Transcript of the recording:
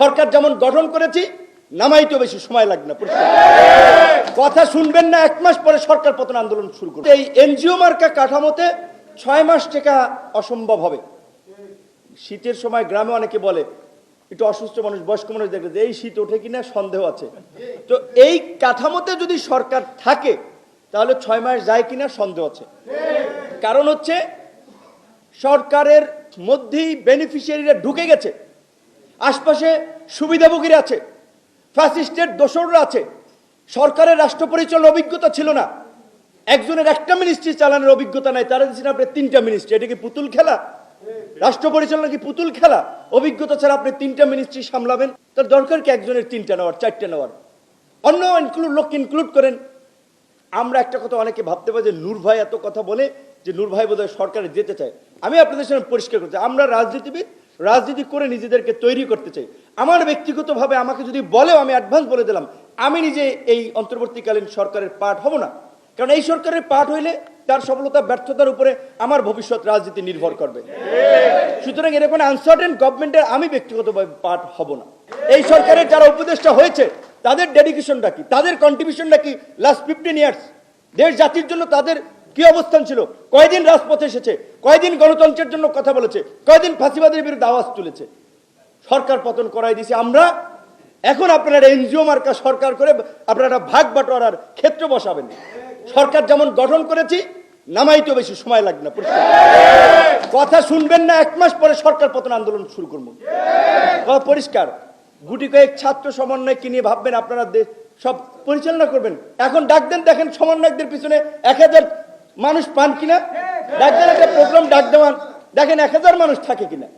সরকার যেমন গঠন করেছি নামাইতেও বেশি সময় লাগবে না। কথা শুনবেন না, 1 মাস পরে সরকার পতন আন্দোলন শুরু করবে। এই এনজিও মার্কা কাঠামোতে 6 মাস টেকা অসম্ভব হবে। শীতের সময় গ্রামে অনেকে বলে, একটু অসুস্থ মানুষ, বয়স্ক মানুষ দেখলে যে এই শীত ওঠে কিনা সন্দেহ আছে। তো এই কাঠামোতে যদি সরকার থাকে তাহলে 6 মাস যায় কিনা সন্দেহ আছে। কারণ হচ্ছে সরকারের মধ্যেই বেনিফিশিয়ারিরা ঢুকে গেছে, আশপাশে সুবিধাভোগীরা আছে, ফ্যাসিস্টের দোসররা আছে। সরকারের রাষ্ট্র পরিচালনার অভিজ্ঞতা ছিল না, একজনের একটা মিনিস্ট্রি চালানোর অভিজ্ঞতা নাই, তারা দিচ্ছেন আপনি 3টা মিনিস্ট্রি। এটা কি পুতুল খেলা? রাষ্ট্র পরিচালনা কি পুতুল খেলা? অভিজ্ঞতা ছাড়া আপনি 3টা মিনিস্ট্রি সামলাবেন? তার দরকার কি একজনের 3টা নেওয়ার, 4টা নেওয়ার? অন্য লোক ইনক্লুড করেন। আমরা একটা কথা অনেকে ভাবতে পারি যে নূর ভাই এত কথা বলে যে নূর ভাই বোধহয় সরকারে যেতে চায়। আমি আপনাদের সামনে পরিষ্কার করতে চাই, আমরা রাজনীতিবিদ, রাজনীতি করে নিজেদেরকে তৈরি করতে চাই। আমার ব্যক্তিগতভাবে আমাকে যদি বলেও, আমি অ্যাডভান্স বলে দিলাম, আমি নিজে এই অন্তর্বর্তীকালীন সরকারের পার্ট হব না। কারণ এই সরকারের পার্ট হইলে তার সফলতা ব্যর্থতার উপরে আমার ভবিষ্যৎ রাজনীতি নির্ভর করবে। সুতরাং এরকম আনসার্টেন গভর্নমেন্টের আমি ব্যক্তিগতভাবে পার্ট হব না। এই সরকারের যারা উপদেষ্টা হয়েছে তাদের ডেডিকেশনটা কি, তাদের কন্ট্রিবিউশনটা কি লাস্ট 15 ইয়ার্স? দেশ জাতির জন্য তাদের কি অবস্থান ছিল? কয়দিন রাজপথে এসেছে? কয়দিন গণতন্ত্রের জন্য কথা বলেছে? কয়দিন ফাঁসিবাদের বিরুদ্ধে আওয়াজ তুলেছে? সরকার পতন করাই দিয়েছে আমরা। এখন আপনারা এনজিও মার্কা সরকার করে আপনারা ভাগ বাটোয়ারার ক্ষেত্র বসাবেন। সরকার যেমন গঠন করেছি নামাইতেও বেশি সময় লাগবে না। কথা শুনবেন না, 1 মাস পরে সরকার পতন আন্দোলন শুরু করবো। পরিষ্কার। গুটি কয়েক ছাত্র সমন্বয়কে নিয়ে ভাববেন আপনারা সব পরিচালনা করবেন। এখন ডাক দেন, দেখেন সমন্বয়কদের পিছনে 1000 মানুষ পান কিনা। ডাক দেন, একটা প্রোগ্রাম ডাক দেওয়ান, দেখেন 1000 মানুষ থাকে কিনা।